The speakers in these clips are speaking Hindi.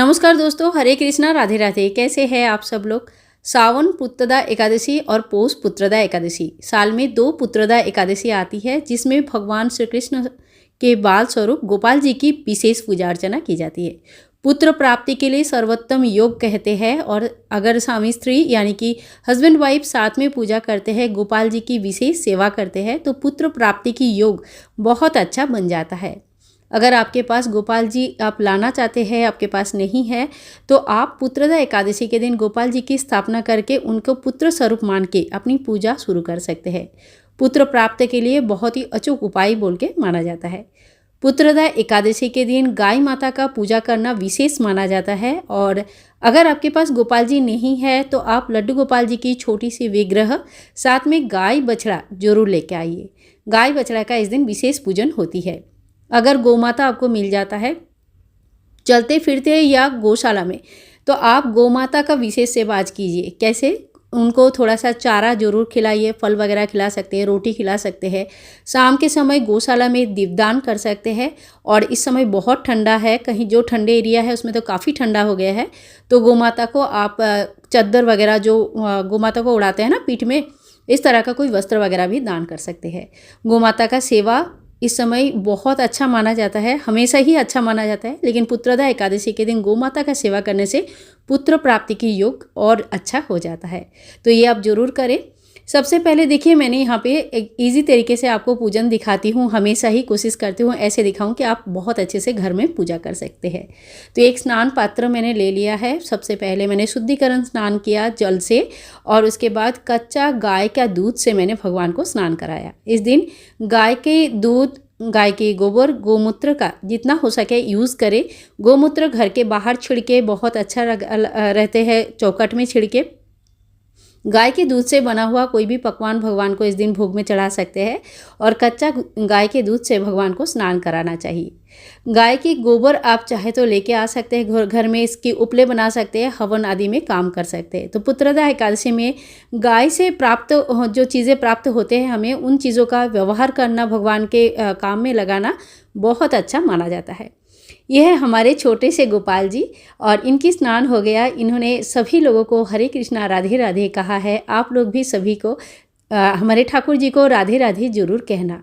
नमस्कार दोस्तों, हरे कृष्णा, राधे राधे। कैसे हैं आप सब लोग। सावन पुत्रदा एकादशी और पौष पुत्रदा एकादशी, साल में 2 पुत्रदा एकादशी आती है, जिसमें भगवान श्री कृष्ण के बाल स्वरूप गोपाल जी की विशेष पूजा अर्चना की जाती है। पुत्र प्राप्ति के लिए सर्वोत्तम योग कहते हैं, और अगर स्वामी स्त्री यानी कि हस्बैंड वाइफ साथ में पूजा करते हैं, गोपाल जी की विशेष सेवा करते हैं, तो पुत्र प्राप्ति की योग बहुत अच्छा बन जाता है। अगर आपके पास गोपाल जी आप लाना चाहते हैं, आपके पास नहीं है, तो आप पुत्रदा एकादशी के दिन गोपाल जी की स्थापना करके उनको पुत्र स्वरूप मान के अपनी पूजा शुरू कर सकते हैं। पुत्र प्राप्त के लिए बहुत ही अचूक उपाय बोल के माना जाता है। पुत्रदा एकादशी के दिन गाय माता का पूजा करना विशेष माना जाता है, और अगर आपके पास गोपाल जी नहीं है तो आप लड्डू गोपाल जी की छोटी सी विग्रह साथ में गाय बछड़ा जरूर लेके आइए। गाय बछड़ा का इस दिन विशेष पूजन होती है। अगर गौमाता आपको मिल जाता है चलते फिरते या गौशाला में, तो आप गौमाता का विशेष सेवा आज कीजिए। कैसे? उनको थोड़ा सा चारा जरूर खिलाइए, फल वगैरह खिला सकते हैं, रोटी खिला सकते हैं। शाम के समय गौशाला में दीपदान कर सकते हैं, और इस समय बहुत ठंडा है, कहीं जो ठंडे एरिया है उसमें तो काफ़ी ठंडा हो गया है, तो गौमाता को आप चद्दर वगैरह जो गौमाता को उड़ाते हैं ना पीठ में, इस तरह का कोई वस्त्र वगैरह भी दान कर सकते हैं। गौमाता का सेवा इस समय बहुत अच्छा माना जाता है, हमेशा ही अच्छा माना जाता है, लेकिन पुत्रदा एकादशी के दिन गोमाता का सेवा करने से पुत्र प्राप्ति की योग और अच्छा हो जाता है। तो ये आप जरूर करें। सबसे पहले देखिए, मैंने यहाँ पे एक ईजी तरीके से आपको पूजन दिखाती हूँ, हमेशा ही कोशिश करती हूँ ऐसे दिखाऊँ कि आप बहुत अच्छे से घर में पूजा कर सकते हैं। तो एक स्नान पात्र मैंने ले लिया है। सबसे पहले मैंने शुद्धिकरण स्नान किया जल से, और उसके बाद कच्चा गाय का दूध से मैंने भगवान को स्नान कराया। इस दिन गाय के दूध, गाय के गोबर, गोमूत्र का जितना हो सके यूज़ करें। गोमूत्र घर के बाहर छिड़के बहुत अच्छा रहते हैं, चौखट में छिड़के। गाय के दूध से बना हुआ कोई भी पकवान भगवान को इस दिन भोग में चढ़ा सकते हैं, और कच्चा गाय के दूध से भगवान को स्नान कराना चाहिए। गाय की गोबर आप चाहे तो लेके आ सकते हैं, घर में इसकी उपले बना सकते हैं, हवन आदि में काम कर सकते हैं। तो पुत्रदा एकादशी में गाय से प्राप्त जो चीज़ें प्राप्त होते हैं, हमें उन चीज़ों का व्यवहार करना, भगवान के काम में लगाना बहुत अच्छा माना जाता है। यह है हमारे छोटे से गोपाल जी, और इनकी स्नान हो गया। इन्होंने सभी लोगों को हरे कृष्णा राधे राधे कहा है। आप लोग भी सभी को हमारे ठाकुर जी को राधे राधे जरूर कहना।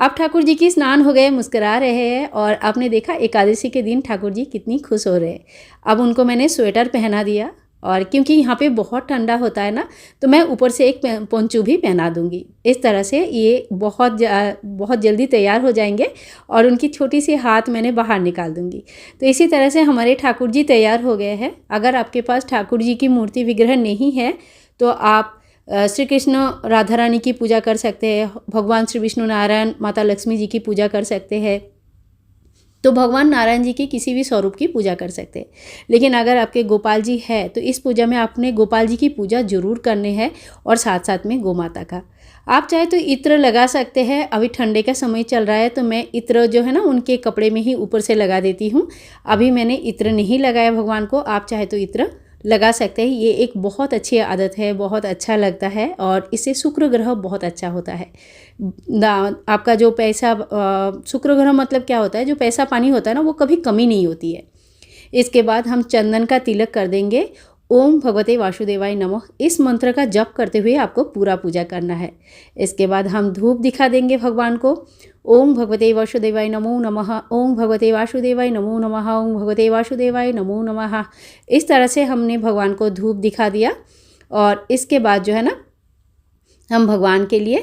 अब ठाकुर जी की स्नान हो गए, मुस्कुरा रहे हैं, और आपने देखा एकादशी के दिन ठाकुर जी कितनी खुश हो रहे हैं। अब उनको मैंने स्वेटर पहना दिया, और क्योंकि यहाँ पे बहुत ठंडा होता है ना, तो मैं ऊपर से एक पोंचू भी पहना दूंगी। इस तरह से ये बहुत जल्दी तैयार हो जाएंगे, और उनकी छोटी सी हाथ मैंने बाहर निकाल दूंगी। तो इसी तरह से हमारे ठाकुर जी तैयार हो गए हैं। अगर आपके पास ठाकुर जी की मूर्ति विग्रह नहीं है, तो आप श्री कृष्ण राधा रानी की पूजा कर सकते हैं, भगवान श्री विष्णु नारायण माता लक्ष्मी जी की पूजा कर सकते हैं, तो भगवान नारायण जी की किसी भी स्वरूप की पूजा कर सकते हैं। लेकिन अगर आपके गोपाल जी है, तो इस पूजा में आपने गोपाल जी की पूजा जरूर करनी है, और साथ साथ में गोमाता का। आप चाहे तो इत्र लगा सकते हैं। अभी ठंडे का समय चल रहा है, तो मैं इत्र जो है ना उनके कपड़े में ही ऊपर से लगा देती हूँ। अभी मैंने इत्र नहीं लगाया भगवान को, आप चाहे तो इत्र लगा सकते हैं। ये एक बहुत अच्छी आदत है, बहुत अच्छा लगता है, और इससे शुक्र ग्रह बहुत अच्छा होता है। आपका जो पैसा, शुक्र ग्रह मतलब क्या होता है, जो पैसा पानी होता है ना, वो कभी कमी नहीं होती है। इसके बाद हम चंदन का तिलक कर देंगे। ओम भगवते वासुदेवाय नमः, इस मंत्र का जप करते हुए आपको पूरा पूजा करना है। इसके बाद हम धूप दिखा देंगे भगवान को। ओम भगवते वासुदेवाय नमो नमः, ओम भगवते वासुदेवाय नमो नमः, ओम भगवते वासुदेवाय नमो नमः। इस तरह से हमने भगवान को धूप दिखा दिया, और इसके बाद जो है ना हम भगवान के लिए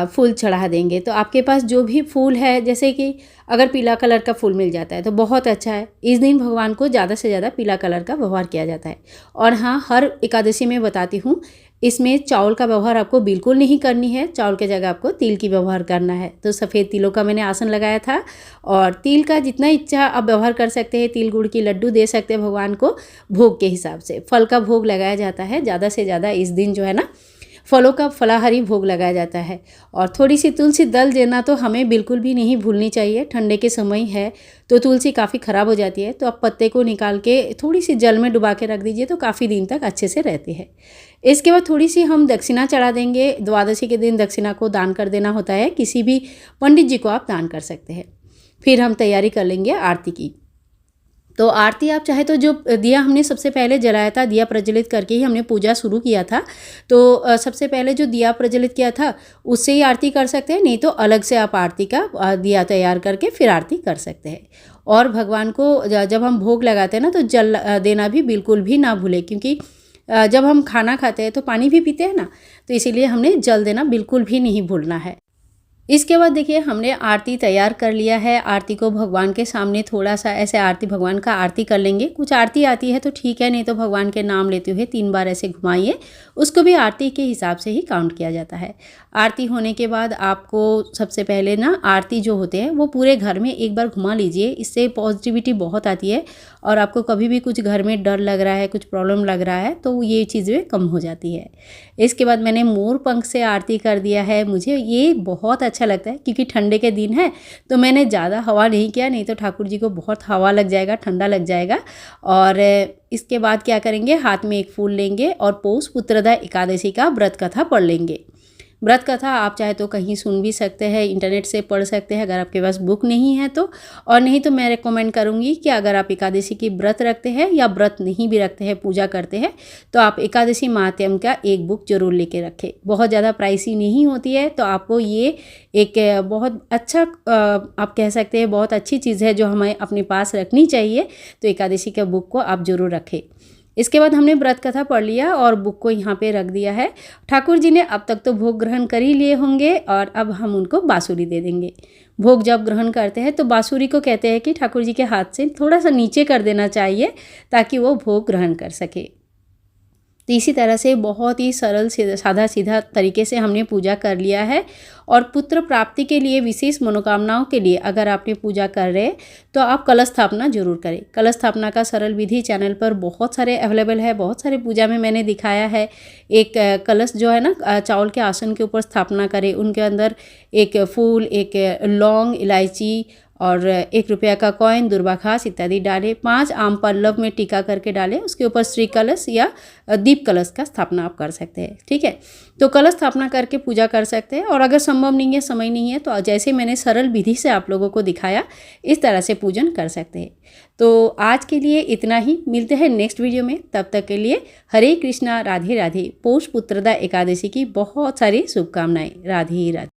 फूल चढ़ा देंगे। तो आपके पास जो भी फूल है, जैसे कि अगर पीला कलर का फूल मिल जाता है तो बहुत अच्छा है। इस दिन भगवान को ज़्यादा से ज़्यादा पीला कलर का व्यवहार किया जाता है। और हाँ, हर एकादशी में बताती हूँ, इसमें चावल का व्यवहार आपको बिल्कुल नहीं करनी है। चावल के जगह आपको तिल की व्यवहार करना है। तो सफ़ेद तिलों का मैंने आसन लगाया था, और तिल का जितना इच्छा आप व्यवहार कर सकते हैं। तिल गुड़ की लड्डू दे सकते हैं भगवान को भोग के हिसाब से। फल का भोग लगाया जाता है ज़्यादा से ज़्यादा। इस दिन जो है ना फलों का फलाहारी भोग लगाया जाता है, और थोड़ी सी तुलसी दल देना तो हमें बिल्कुल भी नहीं भूलनी चाहिए। ठंडे के समय है तो तुलसी काफ़ी ख़राब हो जाती है, तो आप पत्ते को निकाल के थोड़ी सी जल में डुबा के रख दीजिए, तो काफ़ी दिन तक अच्छे से रहते हैं। इसके बाद थोड़ी सी हम दक्षिणा चढ़ा देंगे। द्वादशी के दिन दक्षिणा को दान कर देना होता है, किसी भी पंडित जी को आप दान कर सकते हैं। फिर हम तैयारी कर लेंगे आरती की। तो आरती आप चाहे तो जो दिया हमने सबसे पहले जलाया था, दिया प्रज्वलित करके ही हमने पूजा शुरू किया था। तो सबसे पहले जो दिया प्रज्वलित किया था उससे ही आरती कर सकते हैं, नहीं तो अलग से आप आरती का दिया तैयार करके फिर आरती कर सकते हैं। और भगवान को जब हम भोग लगाते हैं ना तो जल देना भी बिल्कुल भी ना भूलें, क्योंकि जब हम खाना खाते हैं तो पानी भी पीते हैं ना, तो इसीलिए हमने जल देना बिल्कुल भी नहीं भूलना है। इसके बाद देखिए हमने आरती तैयार कर लिया है। आरती को भगवान के सामने थोड़ा सा ऐसे आरती भगवान का आरती कर लेंगे। कुछ आरती आती है तो ठीक है, नहीं तो भगवान के नाम लेते हुए 3 बार ऐसे घुमाइए, उसको भी आरती के हिसाब से ही काउंट किया जाता है। आरती होने के बाद आपको सबसे पहले ना आरती जो होते हैं वो पूरे घर में एक बार घुमा लीजिए, इससे पॉजिटिविटी बहुत आती है और आपको कभी भी कुछ घर में डर लग रहा है, कुछ प्रॉब्लम लग रहा है तो ये चीज़ें कम हो जाती है। इसके बाद मैंने मोर पंख से आरती कर दिया है। मुझे ये बहुत अच्छा लगता है क्योंकि ठंडे के दिन है तो मैंने ज़्यादा हवा नहीं किया, नहीं तो ठाकुर जी को बहुत हवा लग जाएगा, ठंडा लग जाएगा। और इसके बाद क्या करेंगे, हाथ में एक फूल लेंगे और पौष पुत्रदा एकादशी का व्रत कथा पढ़ लेंगे। व्रत कथा आप चाहे तो कहीं सुन भी सकते हैं, इंटरनेट से पढ़ सकते हैं अगर आपके पास बुक नहीं है तो। और नहीं तो मैं रेकमेंड करूँगी कि अगर आप एकादशी की व्रत रखते हैं या व्रत नहीं भी रखते हैं, पूजा करते हैं, तो आप एकादशी महात्म्य का एक बुक जरूर लेके रखें। बहुत ज़्यादा प्राइसी नहीं होती है, तो आपको ये एक बहुत अच्छा आप कह सकते हैं बहुत अच्छी चीज़ है जो हमें अपने पास रखनी चाहिए। तो एकादशी के बुक को आप जरूर रखें। इसके बाद हमने व्रत कथा पढ़ लिया और बुक को यहाँ पे रख दिया है। ठाकुर जी ने अब तक तो भोग ग्रहण कर ही लिए होंगे और अब हम उनको बाँसुरी दे देंगे। भोग जब ग्रहण करते हैं तो बाँसुरी को कहते हैं कि ठाकुर जी के हाथ से थोड़ा सा नीचे कर देना चाहिए ताकि वो भोग ग्रहण कर सके। तो इसी तरह से बहुत ही सरल सादा सीधा तरीके से हमने पूजा कर लिया है। और पुत्र प्राप्ति के लिए विशेष मनोकामनाओं के लिए अगर आपने पूजा कर रहे हैं तो आप कलश स्थापना जरूर करें। कलश स्थापना का सरल विधि चैनल पर बहुत सारे अवेलेबल है, बहुत सारे पूजा में मैंने दिखाया है। एक कलश जो है ना चावल के आसन के ऊपर स्थापना करें, उनके अंदर एक फूल, एक लौंग, इलायची और 1 रुपया का कॉइन, दुर्वा घास इत्यादि डालें। 5 आम पल्लव में टीका करके डालें, उसके ऊपर श्री कलश या दीप कलश का स्थापना आप कर सकते हैं। ठीक है, तो कलश स्थापना करके पूजा कर सकते हैं। और अगर संभव नहीं है, समय नहीं है, तो जैसे मैंने सरल विधि से आप लोगों को दिखाया इस तरह से पूजन कर सकते हैं। तो आज के लिए इतना ही, मिलते हैं नेक्स्ट वीडियो में। तब तक के लिए हरे कृष्णा, राधे राधे। पौष पुत्रदा एकादशी की बहुत सारी शुभकामनाएं। राधे राधे।